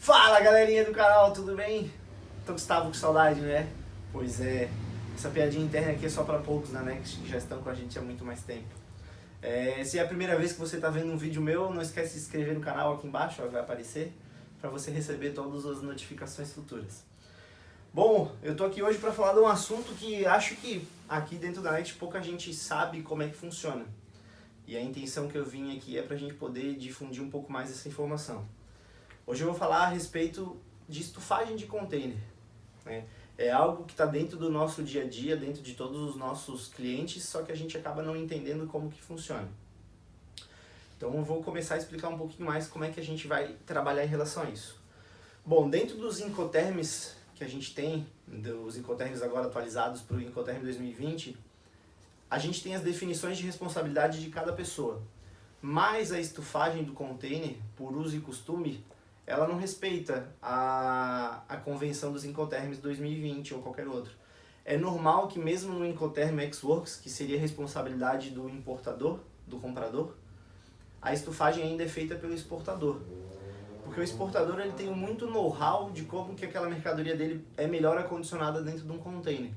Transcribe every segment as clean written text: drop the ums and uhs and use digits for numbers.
Fala galerinha do canal, tudo bem? Tô Gustavo com saudade, né? Pois é, essa piadinha interna aqui é só pra poucos na Next que já estão com a gente há muito mais tempo. Se é a primeira vez que você tá vendo um vídeo meu, não esquece de se inscrever no canal aqui embaixo, ó, vai aparecer, pra você receber todas as notificações futuras. Bom, eu tô aqui hoje pra falar de um assunto que acho que aqui dentro da Next pouca gente sabe como é que funciona. E a intenção que eu vim aqui é pra gente poder difundir um pouco mais essa informação. Hoje eu vou falar a respeito de estufagem de container, né? É algo que está dentro do nosso dia a dia, dentro de todos os nossos clientes, só que a gente acaba não entendendo como que funciona. Então eu vou começar a explicar um pouquinho mais como é que a gente vai trabalhar em relação a isso. Bom, dentro dos Incoterms que a gente tem, dos Incoterms agora atualizados para o Incoterm 2020, a gente tem as definições de responsabilidade de cada pessoa. Mas a estufagem do container, por uso e costume, ela não respeita a convenção dos Incoterms 2020 ou qualquer outro. É normal que mesmo no Incoterm Ex-Works, que seria a responsabilidade do importador, do comprador, a estufagem ainda é feita pelo exportador. Porque o exportador ele tem muito know-how de como que aquela mercadoria dele é melhor acondicionada dentro de um container.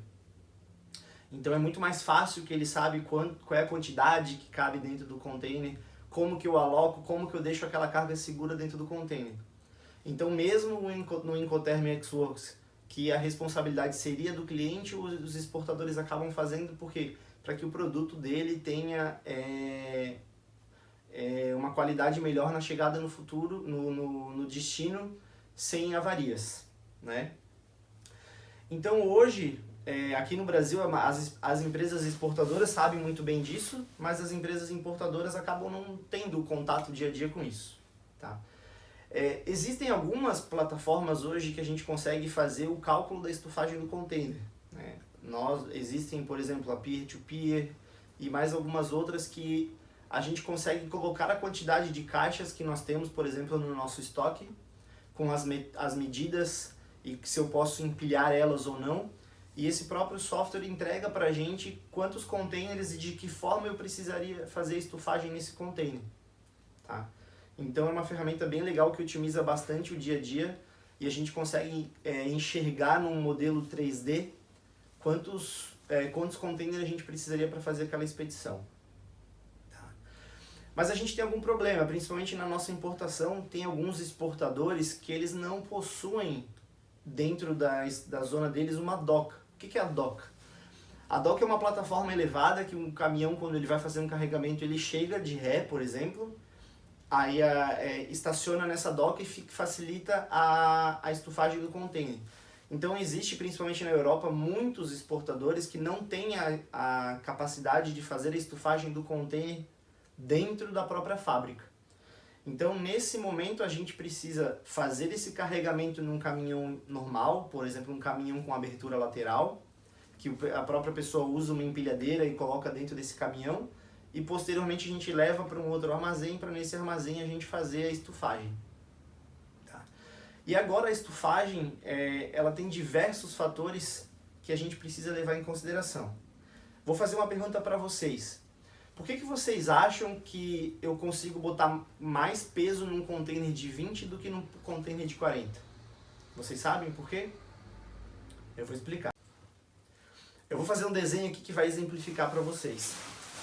Então é muito mais fácil que ele sabe qual é a quantidade que cabe dentro do container, como que eu aloco, como que eu deixo aquela carga segura dentro do container. Então mesmo no Incoterm Ex-Works, que a responsabilidade seria do cliente, os exportadores acabam fazendo porque para que o produto dele tenha uma qualidade melhor na chegada no futuro, no destino, sem avarias, né? Então hoje, aqui no Brasil, as empresas exportadoras sabem muito bem disso, mas as empresas importadoras acabam não tendo contato dia a dia com isso, tá? Existem algumas plataformas hoje que a gente consegue fazer o cálculo da estufagem do container, né? Existem, por exemplo, a Peer-to-Peer e mais algumas outras que a gente consegue colocar a quantidade de caixas que nós temos, por exemplo, no nosso estoque, com as medidas e se eu posso empilhar elas ou não. E esse próprio software entrega para a gente quantos containers e de que forma eu precisaria fazer a estufagem nesse container, tá? Então é uma ferramenta bem legal que otimiza bastante o dia a dia e a gente consegue enxergar num modelo 3D quantos containers a gente precisaria para fazer aquela expedição. Tá? Mas a gente tem algum problema, principalmente na nossa importação, tem alguns exportadores que eles não possuem dentro da zona deles uma doca. O que é a doca? A doca é uma plataforma elevada que um caminhão, quando ele vai fazer um carregamento, ele chega de ré, por exemplo, aí estaciona nessa doca e facilita a estufagem do container. Então existe, principalmente na Europa, muitos exportadores que não têm a capacidade de fazer a estufagem do container dentro da própria fábrica. Então nesse momento a gente precisa fazer esse carregamento num caminhão normal, por exemplo um caminhão com abertura lateral, que a própria pessoa usa uma empilhadeira e coloca dentro desse caminhão, e posteriormente a gente leva para um outro armazém, para nesse armazém a gente fazer a estufagem. Tá? E agora a estufagem, ela tem diversos fatores que a gente precisa levar em consideração. Vou fazer uma pergunta para vocês. Por que vocês acham que eu consigo botar mais peso num container de 20 do que num container de 40? Vocês sabem por quê? Eu vou explicar. Eu vou fazer um desenho aqui que vai exemplificar para vocês.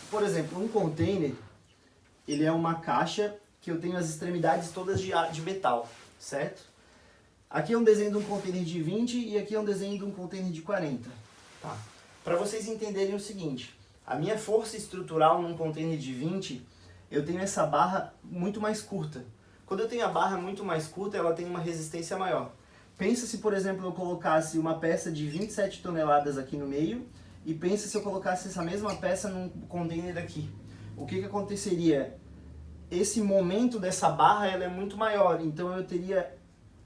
Por exemplo, um container, ele é uma caixa que eu tenho as extremidades todas de metal, certo? Aqui é um desenho de um container de 20 e aqui é um desenho de um container de 40. Tá? Para vocês entenderem o seguinte, a minha força estrutural num container de 20, eu tenho essa barra muito mais curta. Quando eu tenho a barra muito mais curta, ela tem uma resistência maior. Pensa se, por exemplo, eu colocasse uma peça de 27 toneladas aqui no meio, e pensa se eu colocasse essa mesma peça num container aqui. O que aconteceria? Esse momento dessa barra ela é muito maior, então eu teria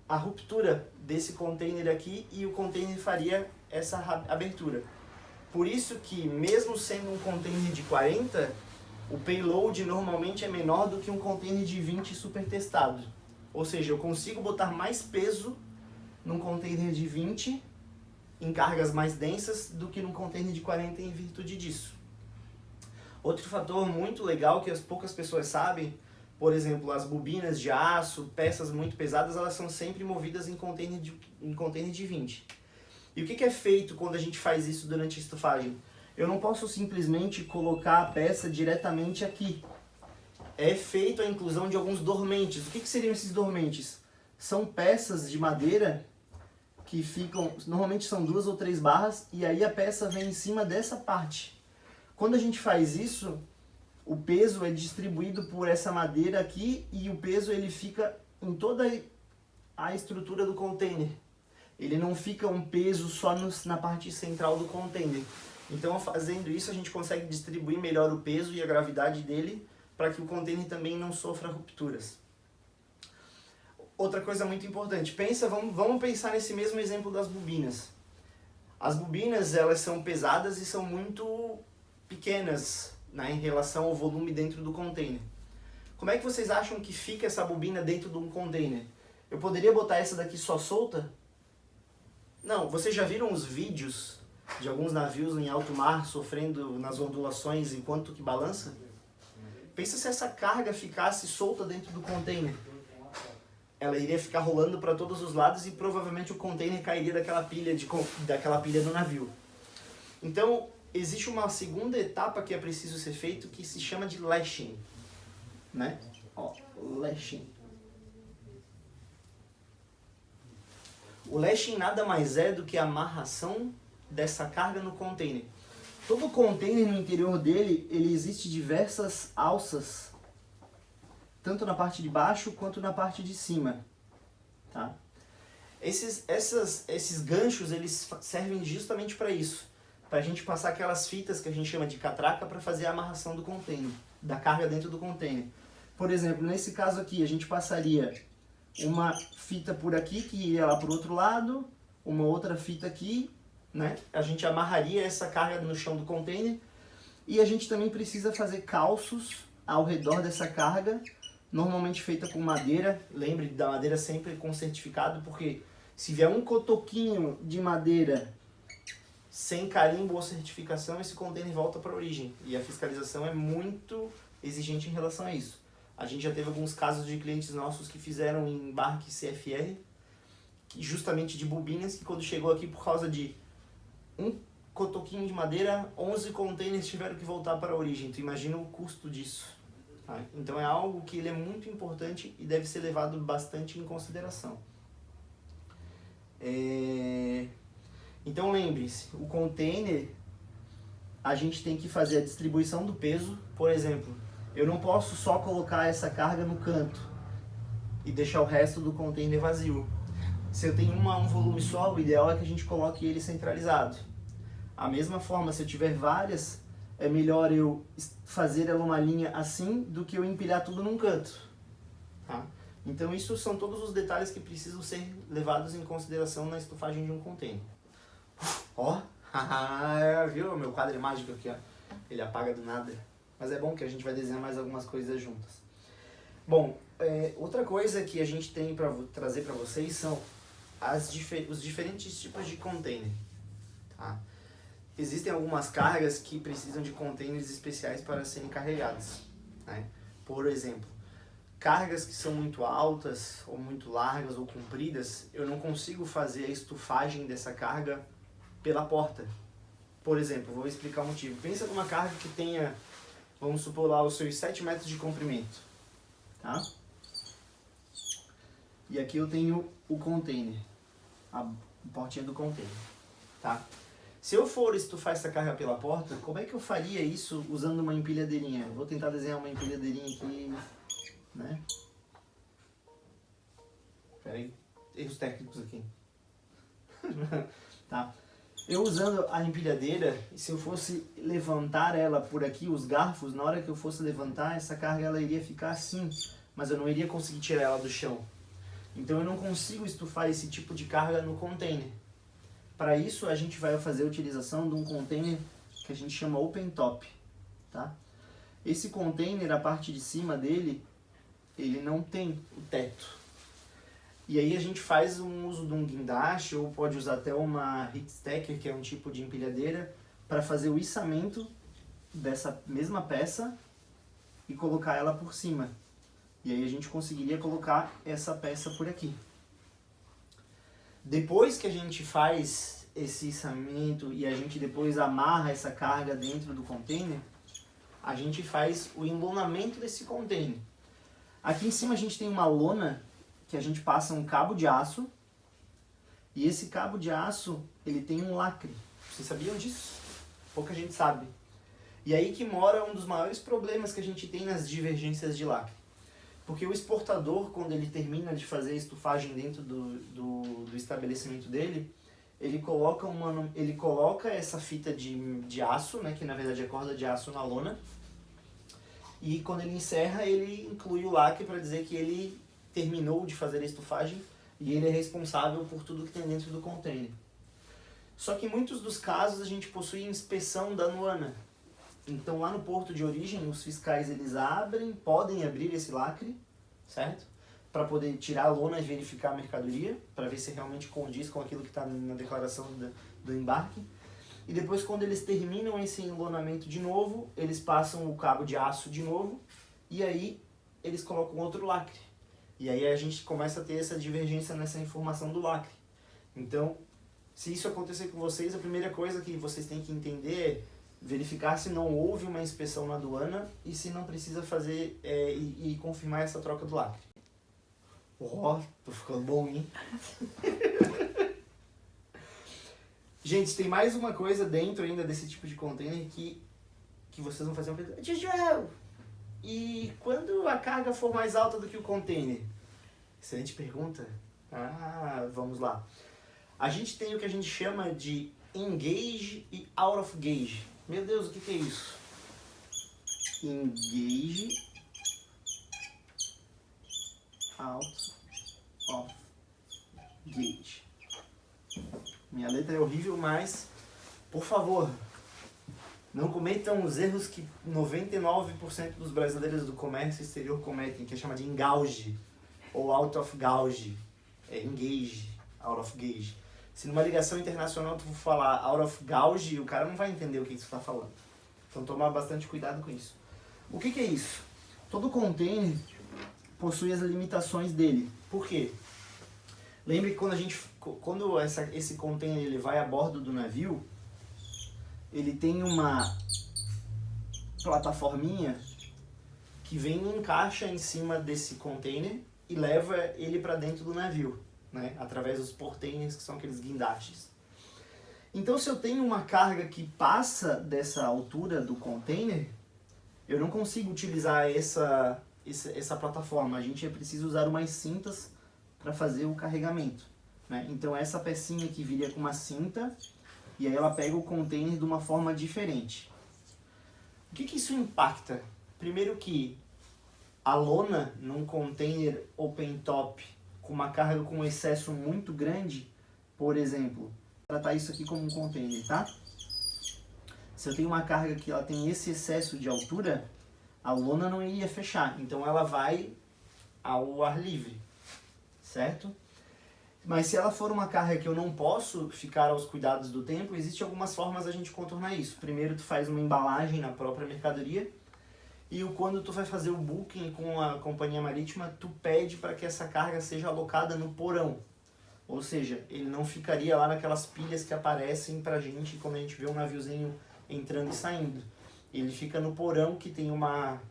a ruptura desse container aqui e o container faria essa abertura. Por isso que mesmo sendo um container de 40, o payload normalmente é menor do que um container de 20 super testado. Ou seja, eu consigo botar mais peso num container de 20 em cargas mais densas do que num container de 40 em virtude disso. Outro fator muito legal que as poucas pessoas sabem Por exemplo, as bobinas de aço, peças muito pesadas, elas são sempre movidas em container de 20. E o que é feito quando a gente faz isso durante a estufagem? Eu não posso simplesmente colocar a peça diretamente aqui. É feito a inclusão de alguns dormentes. O que seriam esses dormentes? São peças de madeira que ficam, normalmente são 2 ou 3 barras, e aí a peça vem em cima dessa parte. Quando a gente faz isso, o peso é distribuído por essa madeira aqui e o peso ele fica em toda a estrutura do container. Ele não fica um peso só na parte central do container. Então, fazendo isso, a gente consegue distribuir melhor o peso e a gravidade dele para que o container também não sofra rupturas. Outra coisa muito importante, vamos pensar nesse mesmo exemplo das bobinas. As bobinas, elas são pesadas e são muito pequenas, né, em relação ao volume dentro do container. Como é que vocês acham que fica essa bobina dentro de um container? Eu poderia botar essa daqui só solta? Não, vocês já viram os vídeos de alguns navios em alto mar sofrendo nas ondulações enquanto que balança? Pensa se essa carga ficasse solta dentro do container. Ela iria ficar rolando para todos os lados e provavelmente o container cairia daquela pilha do navio. Então, existe uma segunda etapa que é preciso ser feito que se chama de lashing, né? Ó, lashing. O lashing nada mais é do que a amarração dessa carga no container. Todo container no interior dele, ele existe diversas alças, tanto na parte de baixo quanto na parte de cima, tá? Esses ganchos, eles servem justamente para isso, para a gente passar aquelas fitas que a gente chama de catraca para fazer a amarração do container, da carga dentro do container. Por exemplo, nesse caso aqui, a gente passaria uma fita por aqui que iria lá para o outro lado, uma outra fita aqui, né? A gente amarraria essa carga no chão do container e a gente também precisa fazer calços ao redor dessa carga, normalmente feita com madeira. Lembre da madeira sempre com certificado, porque se vier um cotoquinho de madeira sem carimbo ou certificação, esse container volta para a origem e a fiscalização é muito exigente em relação a isso. A gente já teve alguns casos de clientes nossos que fizeram em embarque CFR, justamente de bobinas, que quando chegou aqui por causa de um cotoquinho de madeira, 11 containers tiveram que voltar para a origem. Tu imagina o custo disso. Tá? Então é algo que ele é muito importante e deve ser levado bastante em consideração. Então lembre-se, o container, a gente tem que fazer a distribuição do peso. Por exemplo, eu não posso só colocar essa carga no canto e deixar o resto do container vazio. Se eu tenho um volume só, o ideal é que a gente coloque ele centralizado. A mesma forma, se eu tiver várias, é melhor eu fazer ela uma linha assim do que eu empilhar tudo num canto. Tá? Então isso são todos os detalhes que precisam ser levados em consideração na estufagem de um container. Ó, viu? Meu quadro é mágico aqui, ó. Ele apaga do nada. Mas é bom que a gente vai desenhar mais algumas coisas juntas. Bom, outra coisa que a gente tem para trazer para vocês são os diferentes tipos de container. Tá? Existem algumas cargas que precisam de containers especiais para serem carregadas. Né? Por exemplo, cargas que são muito altas, ou muito largas, ou compridas, eu não consigo fazer a estufagem dessa carga pela porta. Por exemplo, vou explicar o motivo. Pensa numa carga que tenha, vamos supor lá, os seus 7 metros de comprimento. Tá? E aqui eu tenho o container, a portinha do container. Tá? Se eu for estufar essa carga pela porta, como é que eu faria isso usando uma empilhadeirinha? Vou tentar desenhar uma empilhadeirinha aqui, né? Espera aí, erros técnicos aqui. Tá? Eu usando a empilhadeira, se eu fosse levantar ela por aqui, os garfos, na hora que eu fosse levantar, essa carga ela iria ficar assim, mas eu não iria conseguir tirar ela do chão. Então eu não consigo estufar esse tipo de carga no container. Para isso a gente vai fazer a utilização de um container que a gente chama open top. Tá? Esse container, a parte de cima dele, ele não tem o teto. E aí a gente faz um uso de um guindaste, ou pode usar até uma heat stacker, que é um tipo de empilhadeira, para fazer o içamento dessa mesma peça e colocar ela por cima. E aí a gente conseguiria colocar essa peça por aqui. Depois que a gente faz esse içamento e a gente depois amarra essa carga dentro do container, a gente faz o enlonamento desse container. Aqui em cima a gente tem uma lona que a gente passa um cabo de aço, e esse cabo de aço ele tem um lacre. Vocês sabiam disso? Pouca gente sabe. E aí que mora um dos maiores problemas que a gente tem nas divergências de lacre. Porque o exportador, quando ele termina de fazer a estufagem dentro do estabelecimento dele, ele coloca essa fita de aço, né, que na verdade é corda de aço na lona, e quando ele encerra, ele inclui o lacre para dizer que ele terminou de fazer a estufagem e ele é responsável por tudo que tem dentro do container. Só que em muitos dos casos a gente possui inspeção da aduana. Então lá no porto de origem, os fiscais eles podem abrir esse lacre, certo? Para poder tirar a lona e verificar a mercadoria, para ver se realmente condiz com aquilo que está na declaração do embarque. E depois, quando eles terminam esse enlonamento de novo, eles passam o cabo de aço de novo, e aí eles colocam outro lacre. E aí a gente começa a ter essa divergência nessa informação do lacre. Então, se isso acontecer com vocês, a primeira coisa que vocês têm que entender é verificar se não houve uma inspeção na aduana e se não precisa fazer e confirmar essa troca do lacre. Ó, tô ficando bom, hein? Gente, tem mais uma coisa dentro ainda desse tipo de container que vocês vão fazer uma pergunta. Tio Joel, e quando a carga for mais alta do que o container? Excelente pergunta. Vamos lá. A gente tem o que a gente chama de engage e out of gauge. Meu Deus, o que é isso? Engage, out of gauge. Minha letra é horrível, mas, por favor, não cometam os erros que 99% dos brasileiros do comércio exterior cometem, que é chamado de engauge ou out of gauge. É engage, out of gauge. Se numa ligação internacional tu for falar out of gauge, o cara não vai entender o que tu está falando. Então tomar bastante cuidado com isso. O que é isso? Todo container possui as limitações dele. Por quê? Lembre que quando esse container ele vai a bordo do navio, ele tem uma plataforminha que vem e encaixa em cima desse container e leva ele para dentro do navio, né? Através dos portainers, que são aqueles guindastes. Então, se eu tenho uma carga que passa dessa altura do container, eu não consigo utilizar essa plataforma. A gente precisa usar umas cintas para fazer o carregamento, né? Então essa pecinha aqui viria com uma cinta e aí ela pega o container de uma forma diferente. O que isso impacta? Primeiro que a lona num container open top com uma carga com excesso muito grande, por exemplo, tratar isso aqui como um container, tá? Se eu tenho uma carga que ela tem esse excesso de altura, a lona não iria fechar, então ela vai ao ar livre, certo? Mas se ela for uma carga que eu não posso ficar aos cuidados do tempo, existem algumas formas da gente contornar isso. Primeiro tu faz uma embalagem na própria mercadoria e quando tu vai fazer o booking com a companhia marítima, tu pede para que essa carga seja alocada no porão. Ou seja, ele não ficaria lá naquelas pilhas que aparecem pra gente quando a gente vê um naviozinho entrando e saindo. Ele fica no porão que tem uma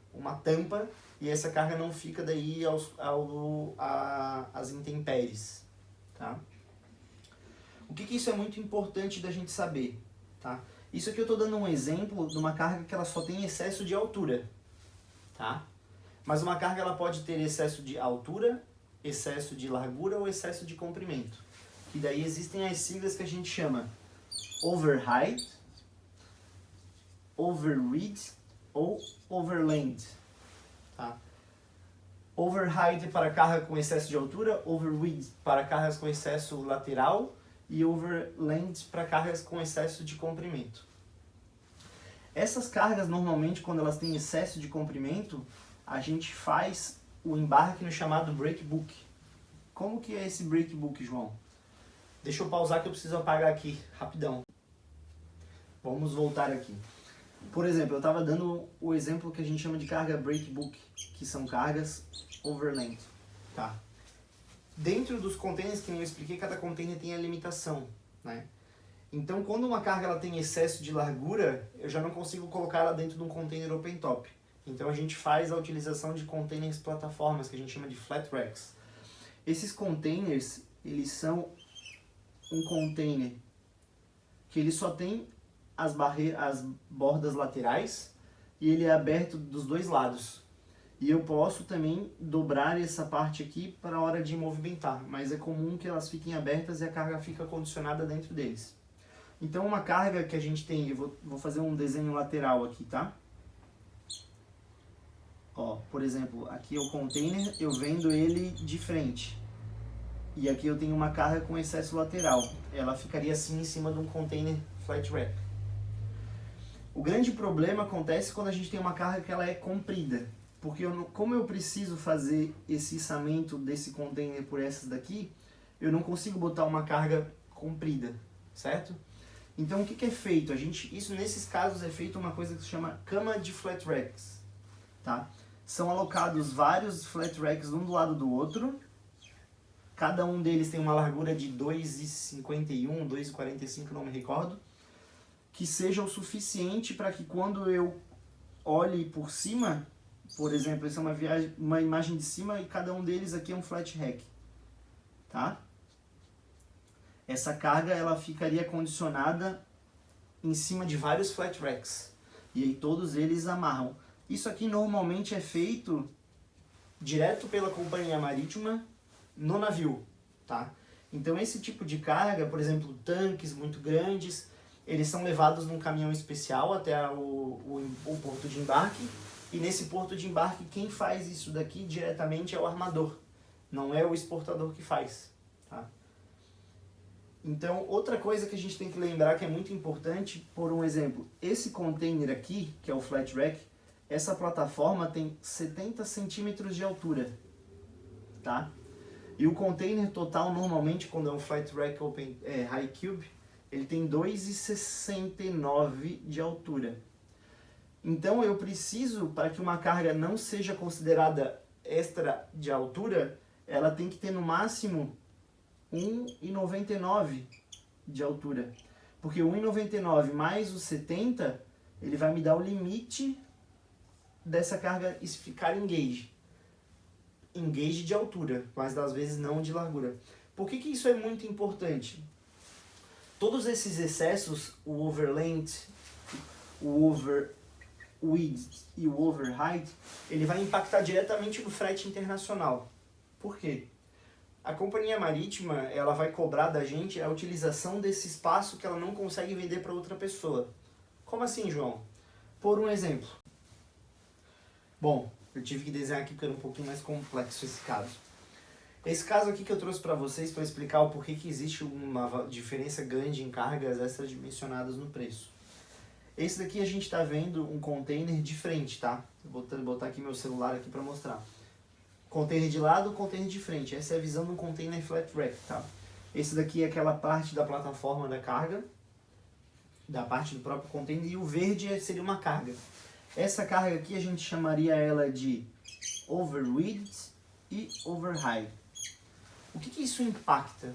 tampa e essa carga não fica daí às intempéries, tá? O que isso é muito importante da gente saber, tá? Isso aqui eu estou dando um exemplo de uma carga que ela só tem excesso de altura, tá? Mas uma carga ela pode ter excesso de altura, excesso de largura ou excesso de comprimento. E daí existem as siglas que a gente chama overheight, overreach ou overland. Tá? Overheight para carga com excesso de altura, overreach para cargas com excesso lateral e overland para cargas com excesso de comprimento. Essas cargas normalmente quando elas têm excesso de comprimento, a gente faz o embarque no chamado breakbook. Como que é esse breakbook, João? Deixa eu pausar que eu preciso apagar aqui, rapidão. Vamos voltar aqui. Por exemplo, eu estava dando o exemplo que a gente chama de carga breakbulk, que são cargas overland, tá? Dentro dos containers, que eu expliquei, cada container tem a limitação, né? Então, quando uma carga ela tem excesso de largura, eu já não consigo colocar ela dentro de um container open top. Então, a gente faz a utilização de containers plataformas, que a gente chama de flat racks. Esses containers, eles são um container que ele só tem as bordas laterais e ele é aberto dos dois lados. E eu posso também dobrar essa parte aqui para a hora de movimentar, mas é comum que elas fiquem abertas e a carga fica condicionada dentro deles. Então uma carga que a gente tem, eu vou fazer um desenho lateral aqui, tá? Ó, por exemplo, aqui é o container, eu vendo ele de frente. E aqui eu tenho uma carga com excesso lateral. Ela ficaria assim em cima de um container flat rack. O grande problema acontece quando a gente tem uma carga que ela é comprida. Porque como eu preciso fazer esse içamento desse container por essas daqui, eu não consigo botar uma carga comprida, certo? Então o que é feito? Isso nesses casos é feito uma coisa que se chama cama de flat racks, tá? São alocados vários flat racks um do lado do outro. Cada um deles tem uma largura de 2,51, 2,45, não me recordo. Que seja o suficiente para que quando eu olhe por cima, por exemplo, essa é uma imagem de cima e cada um deles aqui é um flat rack, tá? Essa carga ela ficaria condicionada em cima de vários flat racks e aí todos eles amarram. Isso aqui normalmente é feito direto pela companhia marítima no navio, tá? Então esse tipo de carga, por exemplo, tanques muito grandes, eles são levados num caminhão especial até o porto de embarque. E nesse porto de embarque, quem faz isso daqui diretamente é o armador. Não é o exportador que faz. Tá? Então, outra coisa que a gente tem que lembrar que é muito importante, por um exemplo, esse container aqui, que é o flat rack, essa plataforma tem 70 centímetros de altura. Tá? E o container total, normalmente, quando é um flat rack high cube, ele tem 2,69 de altura. Então eu preciso, para que uma carga não seja considerada extra de altura, ela tem que ter no máximo 1,99 de altura. Porque 1,99 mais os 70, ele vai me dar o limite dessa carga ficar engage. Engage de altura, mas das vezes não de largura. Por que isso é muito importante? Todos esses excessos, o overland, o overwidth e o overheight, ele vai impactar diretamente no frete internacional. Por quê? A companhia marítima, ela vai cobrar da gente a utilização desse espaço que ela não consegue vender para outra pessoa. Como assim, João? Por um exemplo. Bom, eu tive que desenhar aqui porque era um pouquinho mais complexo esse caso. Esse caso aqui que eu trouxe para vocês para explicar o porquê que existe uma diferença grande em cargas extradimensionadas no preço. Esse daqui a gente está vendo um container de frente, tá? Vou botar aqui meu celular aqui para mostrar. Container de lado, container de frente. Essa é a visão de um container flat rack, tá? Esse daqui é aquela parte da plataforma da carga, da parte do próprio container, e o verde seria uma carga. Essa carga aqui a gente chamaria ela de overwidth e overhigh. O que isso impacta?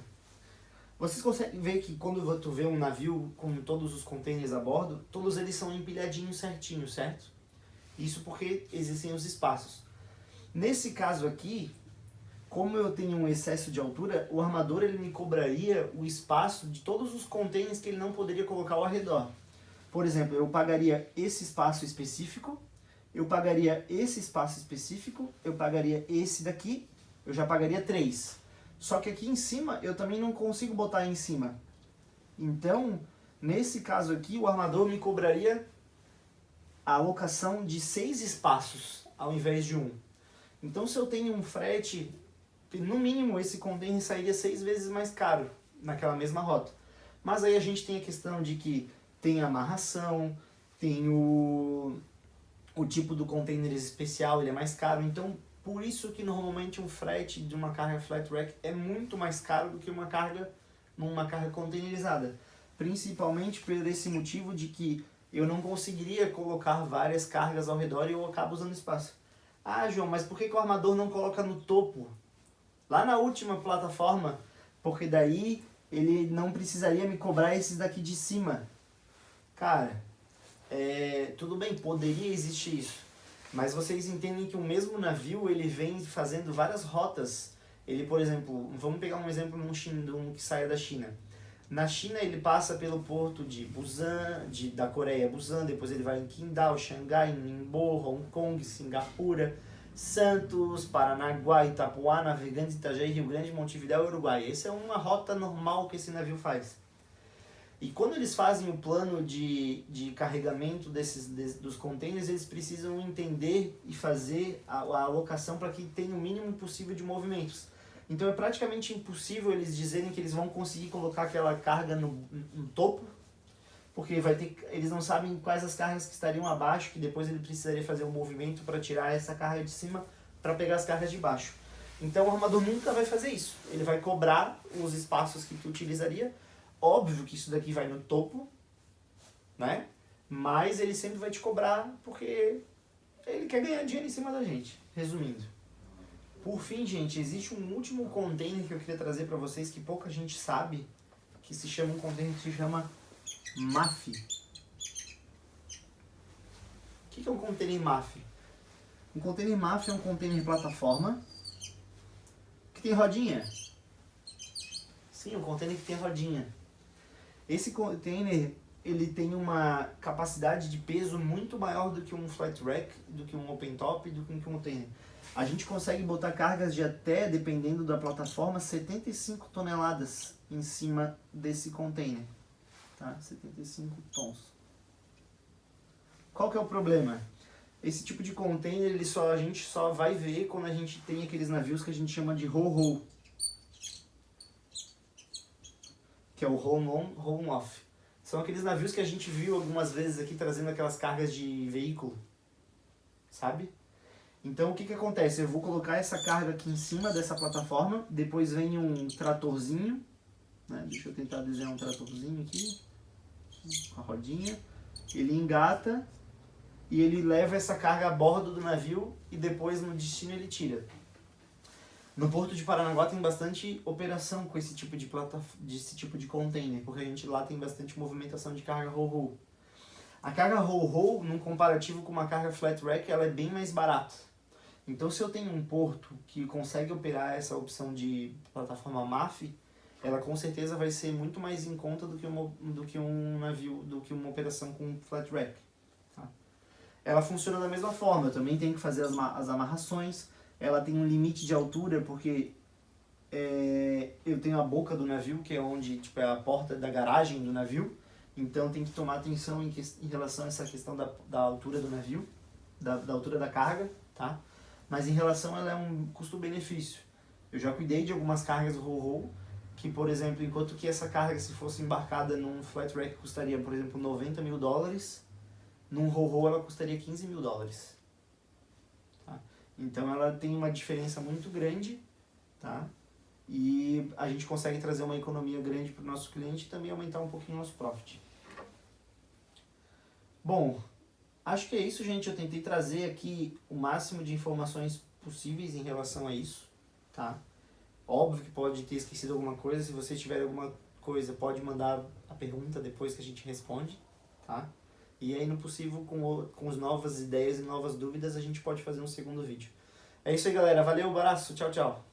Vocês conseguem ver que quando tu vê um navio com todos os containers a bordo, todos eles são empilhadinhos certinho, certo? Isso porque existem os espaços. Nesse caso aqui, como eu tenho um excesso de altura, o armador ele me cobraria o espaço de todos os containers que ele não poderia colocar ao redor. Por exemplo, eu pagaria esse espaço específico, eu pagaria esse espaço específico, eu pagaria esse daqui, eu já pagaria 3. Só que aqui em cima, eu também não consigo botar em cima. Então, nesse caso aqui, o armador me cobraria a alocação de 6 espaços, ao invés de 1. Então, se eu tenho um frete, no mínimo esse container sairia 6 vezes mais caro naquela mesma rota. Mas aí a gente tem a questão de que tem amarração, tem o tipo do container especial, ele é mais caro. Então, por isso que normalmente um frete de uma carga flat rack é muito mais caro do que uma carga numa carga containerizada. Principalmente por esse motivo de que eu não conseguiria colocar várias cargas ao redor e eu acabo usando espaço. Ah, João, mas por que que o armador não coloca no topo? Lá na última plataforma, porque daí ele não precisaria me cobrar esses daqui de cima. Cara, tudo bem, poderia existir isso. Mas vocês entendem que o mesmo navio, ele vem fazendo várias rotas. Ele, por exemplo, vamos pegar um exemplo um que saia da China. Na China ele passa pelo porto de Busan, da Coreia, Busan, depois ele vai em Qingdao, Xangai, Ningbo, Hong Kong, Singapura, Santos, Paranaguá, Itapuá, Navegantes, Itajaí, Rio Grande, Montevidéu e Uruguai. Essa é uma rota normal que esse navio faz. E quando eles fazem o plano de carregamento dos containers, eles precisam entender e fazer a alocação para que tenha o mínimo possível de movimentos. Então é praticamente impossível eles dizerem que eles vão conseguir colocar aquela carga no topo, porque eles não sabem quais as cargas que estariam abaixo, que depois ele precisaria fazer um movimento para tirar essa carga de cima para pegar as cargas de baixo. Então o armador nunca vai fazer isso. Ele vai cobrar os espaços que tu utilizaria. Óbvio que isso daqui vai no topo, né? Mas ele sempre vai te cobrar porque ele quer ganhar dinheiro em cima da gente. Resumindo. Por fim, gente, existe um último container que eu queria trazer para vocês que pouca gente sabe, que se chama um container que se chama MAF. O que é um container MAF? Um container MAF é um container plataforma que tem rodinha. Sim, um container que tem rodinha. Esse container, ele tem uma capacidade de peso muito maior do que um flat rack, do que um open top, do que um container. A gente consegue botar cargas de até, dependendo da plataforma, 75 toneladas em cima desse container. Tá? 75 tons. Qual que é o problema? Esse tipo de container a gente só vai ver quando a gente tem aqueles navios que a gente chama de ro-ro, que é o roll-on, roll-off. São aqueles navios que a gente viu algumas vezes aqui trazendo aquelas cargas de veículo, sabe? Então o que acontece? Eu vou colocar essa carga aqui em cima dessa plataforma, depois vem um tratorzinho, né? Deixa eu tentar desenhar um tratorzinho aqui, com a rodinha, ele engata e ele leva essa carga a bordo do navio e depois no destino ele tira. No Porto de Paranaguá tem bastante operação com esse tipo de container, porque a gente lá tem bastante movimentação de carga ro-ro. A carga ro-ro, num comparativo com uma carga flat rack, ela é bem mais barata. Então se eu tenho um porto que consegue operar essa opção de plataforma MAF, ela com certeza vai ser muito mais em conta do que um navio, do que uma operação com flat rack. Tá? Ela funciona da mesma forma, eu também tenho que fazer as amarrações. Ela tem um limite de altura, porque eu tenho a boca do navio, que é onde é a porta da garagem do navio. Então tem que tomar atenção em relação a essa questão da altura do navio, da altura da carga, tá? Mas em relação a ela é um custo-benefício. Eu já cuidei de algumas cargas ro-ro, que por exemplo, enquanto que essa carga se fosse embarcada num flat rack custaria, por exemplo, $90 mil, num ro-ro ela custaria $15 mil. Então ela tem uma diferença muito grande, tá? E a gente consegue trazer uma economia grande para o nosso cliente e também aumentar um pouquinho o nosso profit. Bom, acho que é isso, gente. Eu tentei trazer aqui o máximo de informações possíveis em relação a isso, tá? Óbvio que pode ter esquecido alguma coisa. Se você tiver alguma coisa, pode mandar a pergunta depois que a gente responde, tá? E aí, no possível, com as novas ideias e novas dúvidas, a gente pode fazer um segundo vídeo. É isso aí, galera. Valeu, abraço. Tchau, tchau.